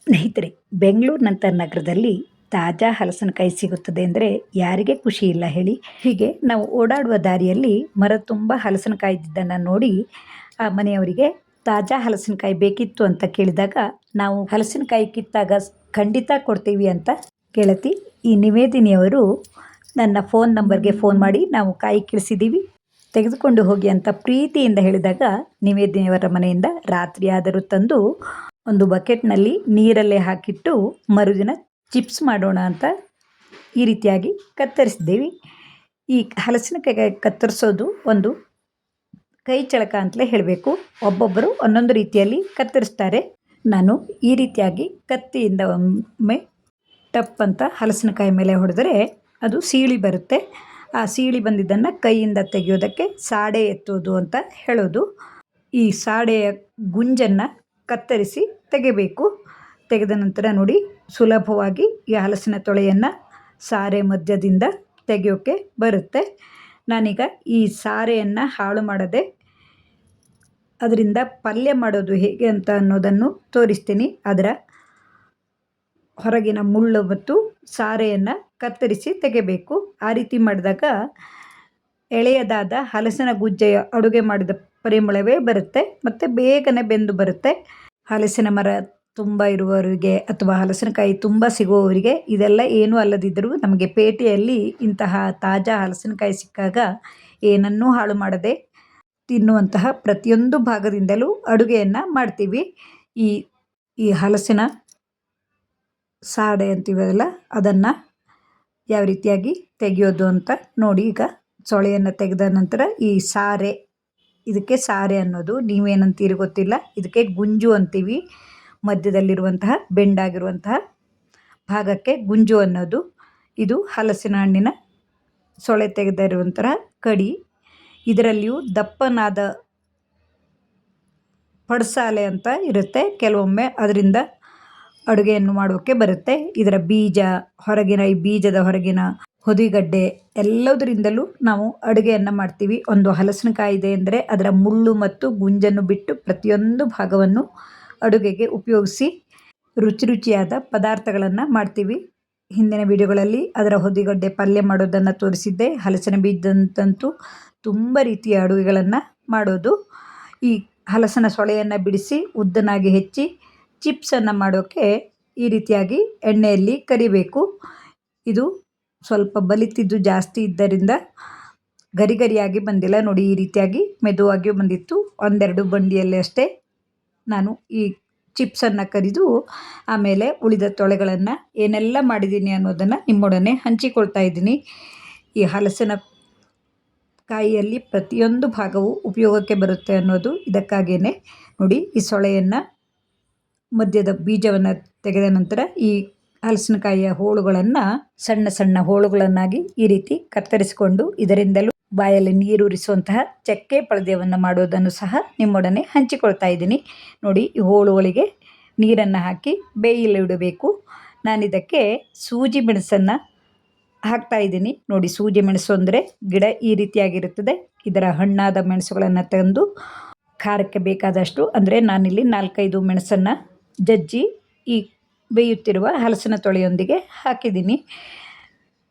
ಸ್ನೇಹಿತರೆ, ಬೆಂಗಳೂರಿನಂಥ ನಗರದಲ್ಲಿ ತಾಜಾ ಹಲಸಿನಕಾಯಿ ಸಿಗುತ್ತದೆ ಅಂದರೆ ಯಾರಿಗೆ ಖುಷಿ ಇಲ್ಲ ಹೇಳಿ. ಹೀಗೆ ನಾವು ಓಡಾಡುವ ದಾರಿಯಲ್ಲಿ ಮರ ತುಂಬ ಹಲಸಿನಕಾಯಿ ಇದ್ದಿದ್ದನ್ನು ನೋಡಿ ಆ ಮನೆಯವರಿಗೆ ತಾಜಾ ಹಲಸಿನಕಾಯಿ ಬೇಕಿತ್ತು ಅಂತ ಕೇಳಿದಾಗ, ನಾವು ಹಲಸಿನಕಾಯಿ ಕಿತ್ತಾಗ ಖಂಡಿತ ಕೊಡ್ತೀವಿ ಅಂತ ಗೆಳತಿ ಈ ನಿವೇದಿನಿಯವರು ನನ್ನ ಫೋನ್ ನಂಬರ್ಗೆ ಫೋನ್ ಮಾಡಿ ನಾವು ಕಾಯಿ ಕಳಿಸಿದ್ದೀವಿ, ತೆಗೆದುಕೊಂಡು ಹೋಗಿ ಅಂತ ಪ್ರೀತಿಯಿಂದ ಹೇಳಿದಾಗ, ನಿವೇದಿನಿಯವರ ಮನೆಯಿಂದ ರಾತ್ರಿ ಆದರೂ ತಂದು ಒಂದು ಬಕೆಟ್ನಲ್ಲಿ ನೀರಲ್ಲೇ ಹಾಕಿಟ್ಟು ಮರುದಿನ ಚಿಪ್ಸ್ ಮಾಡೋಣ ಅಂತ ಈ ರೀತಿಯಾಗಿ ಕತ್ತರಿಸಿದ್ದೇವೆ. ಈ ಹಲಸಿನಕಾಯಿ ಕತ್ತರಿಸೋದು ಒಂದು ಕೈ ಚಳಕ ಅಂತಲೇ ಹೇಳಬೇಕು. ಒಬ್ಬೊಬ್ಬರು ಒಂದೊಂದು ರೀತಿಯಲ್ಲಿ ಕತ್ತರಿಸ್ತಾರೆ. ನಾನು ಈ ರೀತಿಯಾಗಿ ಕತ್ತಿಯಿಂದ ಒಮ್ಮೆ ಟಪ್ ಅಂತ ಹಲಸಿನಕಾಯಿ ಮೇಲೆ ಹೊಡೆದರೆ ಅದು ಸೀಳಿ ಬರುತ್ತೆ. ಆ ಸೀಳಿ ಬಂದಿದ್ದನ್ನು ಕೈಯಿಂದ ತೆಗೆಯೋದಕ್ಕೆ ಸಾಡೆ ಎತ್ತೋದು ಅಂತ ಹೇಳೋದು. ಈ ಸಾಡೆಯ ಗುಂಜನ್ನು ಕತ್ತರಿಸಿ ತೆಗೆಯಬೇಕು. ತೆಗೆದ ನಂತರ ನೋಡಿ, ಸುಲಭವಾಗಿ ಈ ಹಲಸಿನ ತೊಳೆಯನ್ನು ಸಾರೆ ಮಧ್ಯದಿಂದ ತೆಗೆಯೋಕ್ಕೆ ಬರುತ್ತೆ. ನಾನೀಗ ಈ ಸಾರೆಯನ್ನು ಹಾಳು ಮಾಡದೆ ಅದರಿಂದ ಪಲ್ಯ ಮಾಡೋದು ಹೇಗೆ ಅಂತ ಅನ್ನೋದನ್ನು ತೋರಿಸ್ತೀನಿ. ಅದರ ಹೊರಗಿನ ಮುಳ್ಳು ಮತ್ತು ಸಾರೆಯನ್ನು ಕತ್ತರಿಸಿ ತೆಗೆಯಬೇಕು. ಆ ರೀತಿ ಮಾಡಿದಾಗ ಎಳೆಯದಾದ ಹಲಸಿನ ಗುಜ್ಜೆಯ ಅಡುಗೆ ಮಾಡಿದ ಪರಿಮಳವೇ ಬರುತ್ತೆ ಮತ್ತು ಬೇಗನೆ ಬೆಂದು ಬರುತ್ತೆ. ಹಲಸಿನ ಮರ ತುಂಬ ಇರುವವರಿಗೆ ಅಥವಾ ಹಲಸಿನಕಾಯಿ ತುಂಬ ಸಿಗುವವರಿಗೆ ಇದೆಲ್ಲ ಏನೂ ಅಲ್ಲದಿದ್ದರೂ ನಮಗೆ ಪೇಟೆಯಲ್ಲಿ ಇಂತಹ ತಾಜಾ ಹಲಸಿನಕಾಯಿ ಸಿಕ್ಕಾಗ ಏನನ್ನೂ ಹಾಳು ಮಾಡದೆ ತಿನ್ನುವಂತಹ ಪ್ರತಿಯೊಂದು ಭಾಗದಿಂದಲೂ ಅಡುಗೆಯನ್ನು ಮಾಡ್ತೀವಿ. ಈ ಈ ಹಲಸಿನ ಸಾಡೆ ಅಂತೀವಲ್ಲ, ಅದನ್ನು ಯಾವ ರೀತಿಯಾಗಿ ತೆಗೆಯೋದು ಅಂತ ನೋಡಿ. ಈಗ ಸೊಳೆಯನ್ನು ತೆಗೆದ ನಂತರ ಈ ಸಾರೆ, ಇದಕ್ಕೆ ಸಾರೆ ಅನ್ನೋದು, ನೀವೇನಂತೀರಿ ಗೊತ್ತಿಲ್ಲ, ಇದಕ್ಕೆ ಗುಂಜು ಅಂತೀವಿ. ಮಧ್ಯದಲ್ಲಿರುವಂತಹ ಬೆಂಡಾಗಿರುವಂತಹ ಭಾಗಕ್ಕೆ ಗುಂಜು ಅನ್ನೋದು. ಇದು ಹಲಸಿನ ಹಣ್ಣಿನ ಸೊಳೆ ತೆಗೆದಿರುವಂತಹ ಕಡಿ. ಇದರಲ್ಲಿಯೂ ದಪ್ಪನಾದ ಪಡಸಾಲೆ ಅಂತ ಇರುತ್ತೆ. ಕೆಲವೊಮ್ಮೆ ಅದರಿಂದ ಅಡುಗೆಯನ್ನು ಮಾಡೋಕ್ಕೆ ಬರುತ್ತೆ. ಇದರ ಬೀಜ, ಹೊರಗಿನ ಈ ಬೀಜದ ಹೊರಗಿನ ಹೊದಿಗಡ್ಡೆ ಎಲ್ಲದರಿಂದಲೂ ನಾವು ಅಡುಗೆಯನ್ನು ಮಾಡ್ತೀವಿ. ಒಂದು ಹಲಸಿನಕಾಯಿ ಇದೆ ಅಂದರೆ ಅದರ ಮುಳ್ಳು ಮತ್ತು ಗುಂಜನ್ನು ಬಿಟ್ಟು ಪ್ರತಿಯೊಂದು ಭಾಗವನ್ನು ಅಡುಗೆಗೆ ಉಪಯೋಗಿಸಿ ರುಚಿಯಾದ ಪದಾರ್ಥಗಳನ್ನು ಮಾಡ್ತೀವಿ. ಹಿಂದಿನ ವಿಡಿಯೋಗಳಲ್ಲಿ ಅದರ ಹೊದಿಗಡ್ಡೆ ಪಲ್ಯ ಮಾಡೋದನ್ನು ತೋರಿಸಿದ್ದೆ. ಹಲಸಿನ ಬೀಜದಂತಂತೂ ತುಂಬ ರೀತಿಯ ಅಡುಗೆಗಳನ್ನು ಮಾಡೋದು. ಈ ಹಲಸಿನ ಸೊಳೆಯನ್ನು ಬಿಡಿಸಿ ಉದ್ದನಾಗಿ ಹೆಚ್ಚಿ ಚಿಪ್ಸನ್ನು ಮಾಡೋಕ್ಕೆ ಈ ರೀತಿಯಾಗಿ ಎಣ್ಣೆಯಲ್ಲಿ ಕರಿಬೇಕು. ಇದು ಸ್ವಲ್ಪ ಬಲಿತಿದ್ದು ಜಾಸ್ತಿ ಇದ್ದರಿಂದ ಗರಿಗರಿಯಾಗಿ ಬಂದಿಲ್ಲ ನೋಡಿ. ಈ ರೀತಿಯಾಗಿ ಮೆದುವಾಗಿಯೂ ಬಂದಿತ್ತು. ಒಂದೆರಡು ಬಂಡಿಯಲ್ಲಿ ಅಷ್ಟೇ ನಾನು ಈ ಚಿಪ್ಸನ್ನು ಕರಿದು ಆಮೇಲೆ ಉಳಿದ ತೊಳೆಗಳನ್ನು ಏನೆಲ್ಲ ಮಾಡಿದ್ದೀನಿ ಅನ್ನೋದನ್ನು ನಿಮ್ಮೊಡನೆ ಹಂಚಿಕೊಳ್ತಾ ಇದ್ದೀನಿ. ಈ ಹಲಸಿನ ಕಾಯಿಯಲ್ಲಿ ಪ್ರತಿಯೊಂದು ಭಾಗವು ಉಪಯೋಗಕ್ಕೆ ಬರುತ್ತೆ ಅನ್ನೋದು ಇದಕ್ಕಾಗಿಯೇ ನೋಡಿ. ಈ ಸೊಳೆಯನ್ನು, ಮಧ್ಯದ ಬೀಜವನ್ನು ತೆಗೆದ ನಂತರ ಈ ಹಲಸಿನಕಾಯಿಯ ಹೋಳುಗಳನ್ನು ಸಣ್ಣ ಸಣ್ಣ ಹೋಳುಗಳನ್ನಾಗಿ ಈ ರೀತಿ ಕತ್ತರಿಸಿಕೊಂಡು ಇದರಿಂದಲೂ ಬಾಯಲ್ಲಿ ನೀರೂರಿಸುವಂತಹ ಚಕ್ಕೆ ಪಳದ್ಯವನ್ನು ಮಾಡೋದನ್ನು ಸಹ ನಿಮ್ಮೊಡನೆ ಹಂಚಿಕೊಳ್ತಾ ಇದ್ದೀನಿ. ನೋಡಿ, ಈ ಹೋಳುಗಳಿಗೆ ನೀರನ್ನು ಹಾಕಿ ಬೇಯಲಿಡಬೇಕು. ನಾನಿದಕ್ಕೆ ಸೂಜಿ ಮೆಣಸನ್ನು ಹಾಕ್ತಾ ಇದ್ದೀನಿ. ನೋಡಿ, ಸೂಜಿ ಮೆಣಸು ಅಂದರೆ ಗಿಡ ಈ ರೀತಿಯಾಗಿರುತ್ತದೆ. ಇದರ ಹಣ್ಣಾದ ಮೆಣಸುಗಳನ್ನು ತಂದು ಖಾರಕ್ಕೆ ಬೇಕಾದಷ್ಟು, ಅಂದರೆ ನಾನಿಲ್ಲಿ 4-5 ಮೆಣಸನ್ನು ಜಜ್ಜಿ ಈ ಬೇಯುತ್ತಿರುವ ಹಲಸಿನ ತೊಳೆಯೊಂದಿಗೆ ಹಾಕಿದ್ದೀನಿ.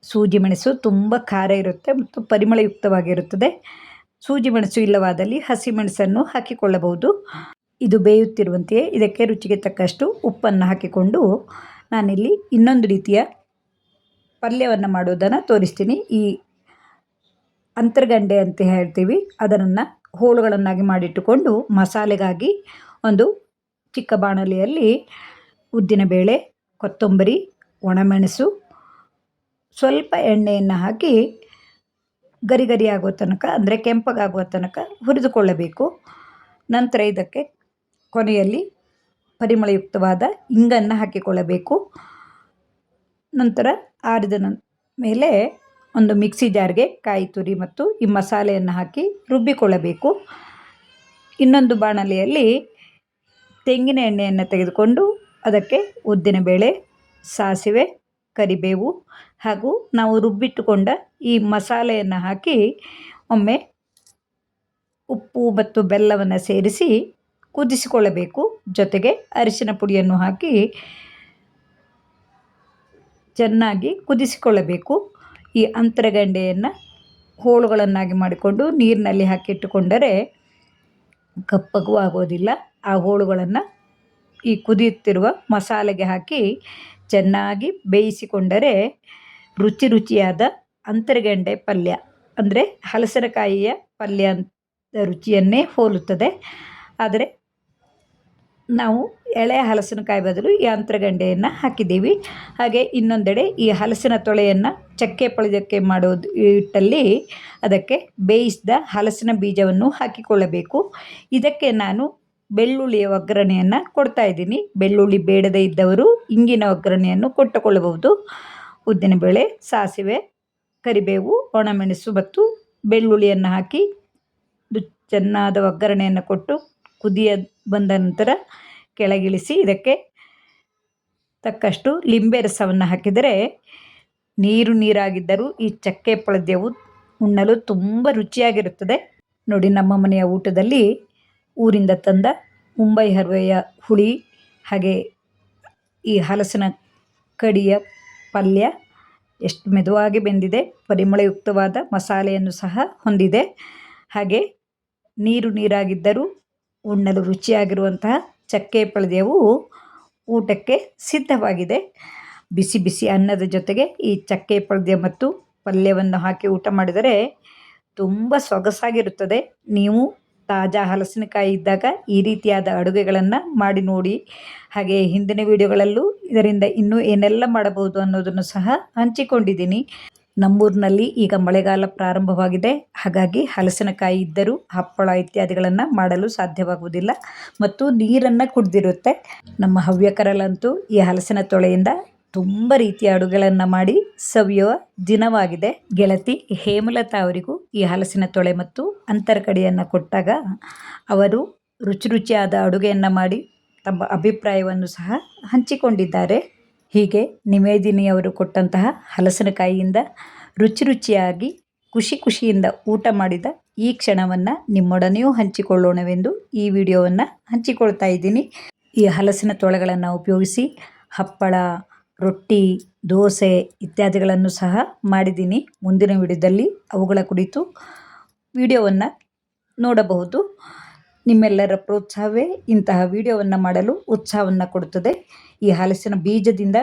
ಸೂಜಿ ಮೆಣಸು ತುಂಬ ಖಾರ ಇರುತ್ತೆ ಮತ್ತು ಪರಿಮಳಯುಕ್ತವಾಗಿರುತ್ತದೆ. ಸೂಜಿ ಮೆಣಸು ಇಲ್ಲವಾದಲ್ಲಿ ಹಸಿ ಮೆಣಸನ್ನು ಹಾಕಿಕೊಳ್ಳಬಹುದು. ಇದು ಬೇಯುತ್ತಿರುವಂತೆಯೇ ಇದಕ್ಕೆ ರುಚಿಗೆ ತಕ್ಕಷ್ಟು ಉಪ್ಪನ್ನು ಹಾಕಿಕೊಂಡು ನಾನಿಲ್ಲಿ ಇನ್ನೊಂದು ರೀತಿಯ ಪಲ್ಯವನ್ನು ಮಾಡೋದನ್ನು ತೋರಿಸ್ತೀನಿ. ಈ ಅಂತರ್ಗಂಡೆ ಅಂತ ಹೇಳ್ತೀವಿ, ಅದನ್ನು ಹೋಳುಗಳನ್ನಾಗಿ ಮಾಡಿಟ್ಟುಕೊಂಡು ಮಸಾಲೆಗಾಗಿ ಒಂದು ಚಿಕ್ಕ ಬಾಣಲೆಯಲ್ಲಿ ಉದ್ದಿನಬೇಳೆ, ಕೊತ್ತಂಬರಿ, ಒಣಮೆಣಸು, ಸ್ವಲ್ಪ ಎಣ್ಣೆಯನ್ನು ಹಾಕಿ ಗರಿ ಆಗುವ ತನಕ, ಅಂದರೆ ಕೆಂಪಗಾಗುವ ತನಕ ಹುರಿದುಕೊಳ್ಳಬೇಕು. ನಂತರ ಇದಕ್ಕೆ ಕೊನೆಯಲ್ಲಿ ಪರಿಮಳಯುಕ್ತವಾದ ಇಂಗನ್ನು ಹಾಕಿಕೊಳ್ಳಬೇಕು. ನಂತರ ಆರಿದ ಮೇಲೆ ಒಂದು ಮಿಕ್ಸಿ ಜಾರ್ಗೆ ಕಾಯಿ ತುರಿ ಮತ್ತು ಈ ಮಸಾಲೆಯನ್ನು ಹಾಕಿ ರುಬ್ಬಿಕೊಳ್ಳಬೇಕು. ಇನ್ನೊಂದು ಬಾಣಲೆಯಲ್ಲಿ ತೆಂಗಿನ ಎಣ್ಣೆಯನ್ನು ತೆಗೆದುಕೊಂಡು ಅದಕ್ಕೆ ಉದ್ದಿನಬೇಳೆ, ಸಾಸಿವೆ, ಕರಿಬೇವು ಹಾಗೂ ನಾವು ರುಬ್ಬಿಟ್ಟುಕೊಂಡ ಈ ಮಸಾಲೆಯನ್ನು ಹಾಕಿ ಒಮ್ಮೆ ಉಪ್ಪು ಮತ್ತು ಬೆಲ್ಲವನ್ನು ಸೇರಿಸಿ ಕುದಿಸಿಕೊಳ್ಳಬೇಕು. ಜೊತೆಗೆ ಅರಿಶಿನ ಪುಡಿಯನ್ನು ಹಾಕಿ ಚೆನ್ನಾಗಿ ಕುದಿಸಿಕೊಳ್ಳಬೇಕು. ಈ ಅಂತರಗಂಡೆಯನ್ನು ಹೋಳುಗಳನ್ನಾಗಿ ಮಾಡಿಕೊಂಡು ನೀರಿನಲ್ಲಿ ಹಾಕಿಟ್ಟುಕೊಂಡರೆ ಕಪ್ಪಗೂ ಆಗೋದಿಲ್ಲ. ಆ ಹೋಳುಗಳನ್ನು ಈ ಕುದಿಯುತ್ತಿರುವ ಮಸಾಲೆಗೆ ಹಾಕಿ ಚೆನ್ನಾಗಿ ಬೇಯಿಸಿಕೊಂಡರೆ ರುಚಿಯಾದ ಅಂತರಗಂಡೆ ಪಲ್ಯ ಅಂದರೆ ಹಲಸಿನಕಾಯಿಯ ಪಲ್ಯ ರುಚಿಯನ್ನೇ ಹೋಲುತ್ತದೆ. ಆದರೆ ನಾವು ಎಳೆ ಹಲಸಿನಕಾಯಿ ಬದಲು ಈ ಅಂತರಗಂಡೆಯನ್ನು ಹಾಕಿದ್ದೀವಿ. ಹಾಗೆ ಇನ್ನೊಂದೆಡೆ ಈ ಹಲಸಿನ ತೊಳೆಯನ್ನು ಚಕ್ಕೆ ಪಲ್ಯಕ್ಕೆ ಮಾಡೋದು ಇಟ್ಟಲ್ಲಿ ಅದಕ್ಕೆ ಬೇಯಿಸಿದ ಹಲಸಿನ ಬೀಜವನ್ನು ಹಾಕಿಕೊಳ್ಳಬೇಕು. ಇದಕ್ಕೆ ನಾನು ಬೆಳ್ಳುಳ್ಳಿಯ ಒಗ್ಗರಣೆಯನ್ನು ಕೊಡ್ತಾಯಿದ್ದೀನಿ. ಬೆಳ್ಳುಳ್ಳಿ ಬೇಡದೇ ಇದ್ದವರು ಇಂಗಿನ ಒಗ್ಗರಣೆಯನ್ನು ಕೊಟ್ಟುಕೊಳ್ಳಬಹುದು. ಉದ್ದಿನಬೇಳೆ, ಸಾಸಿವೆ, ಕರಿಬೇವು, ಒಣಮೆಣಸು ಮತ್ತು ಬೆಳ್ಳುಳ್ಳಿಯನ್ನು ಹಾಕಿ ಚೆನ್ನಾದ ಒಗ್ಗರಣೆಯನ್ನು ಕೊಟ್ಟು ಕುದಿಯ ಬಂದ ನಂತರ ಕೆಳಗಿಳಿಸಿ ಇದಕ್ಕೆ ತಕ್ಕಷ್ಟು ಲಿಂಬೆ ರಸವನ್ನು ಹಾಕಿದರೆ ನೀರಾಗಿದ್ದರೂ ಈ ಚಕ್ಕೆ ಪಲ್ಯವು ಉಣ್ಣಲು ತುಂಬ ರುಚಿಯಾಗಿರುತ್ತದೆ. ನೋಡಿ, ನಮ್ಮ ಮನೆಯ ಊಟದಲ್ಲಿ ಊರಿಂದ ತಂದ ಮುಂಬೈ ಹರಿವೆಯ ಹುಳಿ ಹಾಗೆ ಈ ಹಲಸಿನ ಕಡಿಯ ಪಲ್ಯ ಎಷ್ಟು ಮೆದುವಾಗಿ ಬೆಂದಿದೆ. ಪರಿಮಳಯುಕ್ತವಾದ ಮಸಾಲೆಯನ್ನು ಸಹ ಹೊಂದಿದೆ. ಹಾಗೆ ನೀರಾಗಿದ್ದರೂ ಉಣ್ಣಲು ರುಚಿಯಾಗಿರುವಂತಹ ಚಕ್ಕೆ ಪಲ್ಯವು ಊಟಕ್ಕೆ ಸಿದ್ಧವಾಗಿದೆ. ಬಿಸಿ ಬಿಸಿ ಅನ್ನದ ಜೊತೆಗೆ ಈ ಚಕ್ಕೆ ಪಲ್ಯ ಮತ್ತು ಪಲ್ಯವನ್ನು ಹಾಕಿ ಊಟ ಮಾಡಿದರೆ ತುಂಬ ಸೊಗಸಾಗಿರುತ್ತದೆ. ನೀವು ತಾಜಾ ಹಲಸಿನಕಾಯಿ ಇದ್ದಾಗ ಈ ರೀತಿಯಾದ ಅಡುಗೆಗಳನ್ನು ಮಾಡಿ ನೋಡಿ. ಹಾಗೆ ಹಿಂದಿನ ವಿಡಿಯೋಗಳಲ್ಲೂ ಇದರಿಂದ ಇನ್ನೂ ಏನೆಲ್ಲ ಮಾಡಬಹುದು ಅನ್ನೋದನ್ನು ಸಹ ಹಂಚಿಕೊಂಡಿದ್ದೀನಿ. ನಮ್ಮೂರಿನಲ್ಲಿ ಈಗ ಮಳೆಗಾಲ ಪ್ರಾರಂಭವಾಗಿದೆ. ಹಾಗಾಗಿ ಹಲಸಿನಕಾಯಿ ಇದ್ದರೂ ಹಪ್ಪಳ ಇತ್ಯಾದಿಗಳನ್ನು ಮಾಡಲು ಸಾಧ್ಯವಾಗುವುದಿಲ್ಲ ಮತ್ತು ನೀರನ್ನು ಕುಡಿದಿರುತ್ತೆ. ನಮ್ಮ ಹವ್ಯಕರಲ್ಲಂತೂ ಈ ಹಲಸಿನ ತೊಳೆಯಿಂದ ತುಂಬ ರೀತಿಯ ಅಡುಗೆಗಳನ್ನು ಮಾಡಿ ಸವಿಯುವ ದಿನವಾಗಿದೆ. ಗೆಳತಿ ಹೇಮಲತಾ ಅವರಿಗೂ ಈ ಹಲಸಿನ ತೊಳೆ ಮತ್ತು ಅಂತರಕಡಿಯನ್ನು ಕೊಟ್ಟಾಗ ಅವರು ರುಚಿಯಾದ ಅಡುಗೆಯನ್ನು ಮಾಡಿ ತಮ್ಮ ಅಭಿಪ್ರಾಯವನ್ನು ಸಹ ಹಂಚಿಕೊಂಡಿದ್ದಾರೆ. ಹೀಗೆ ನಿವೇದಿನಿಯವರು ಕೊಟ್ಟಂತಹ ಹಲಸಿನಕಾಯಿಯಿಂದ ರುಚಿಯಾಗಿ ಖುಷಿಯಿಂದ ಊಟ ಮಾಡಿದ ಈ ಕ್ಷಣವನ್ನು ನಿಮ್ಮೊಡನೆಯೂ ಹಂಚಿಕೊಳ್ಳೋಣವೆಂದು ಈ ವಿಡಿಯೋವನ್ನು ಹಂಚಿಕೊಳ್ತಾ ಇದ್ದೀನಿ. ಈ ಹಲಸಿನ ತೊಳೆಗಳನ್ನು ಉಪಯೋಗಿಸಿ ಹಪ್ಪಳ, ರೊಟ್ಟಿ, ದೋಸೆ ಇತ್ಯಾದಿಗಳನ್ನು ಸಹ ಮಾಡಿದ್ದೀನಿ. ಮುಂದಿನ ವಿಡಿಯೋದಲ್ಲಿ ಅವುಗಳ ಕುರಿತು ವಿಡಿಯೋವನ್ನು ನೋಡಬಹುದು. ನಿಮ್ಮೆಲ್ಲರ ಪ್ರೋತ್ಸಾಹವೇ ಇಂತಹ ವಿಡಿಯೋವನ್ನು ಮಾಡಲು ಉತ್ಸಾಹವನ್ನು ಕೊಡುತ್ತದೆ. ಈ ಹಲಸಿನ ಬೀಜದಿಂದ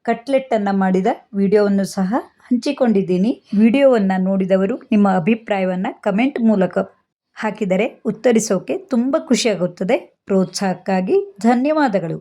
ಕಟ್ಲೆಟ್ಟನ್ನು ಮಾಡಿದ ವಿಡಿಯೋವನ್ನು ಸಹ ಹಂಚಿಕೊಂಡಿದ್ದೀನಿ. ವಿಡಿಯೋವನ್ನು ನೋಡಿದವರು ನಿಮ್ಮ ಅಭಿಪ್ರಾಯವನ್ನು ಕಮೆಂಟ್ ಮೂಲಕ ಹಾಕಿದರೆ ಉತ್ತರಿಸೋಕೆ ತುಂಬ ಖುಷಿಯಾಗುತ್ತದೆ. ಪ್ರೋತ್ಸಾಹಕ್ಕಾಗಿ ಧನ್ಯವಾದಗಳು.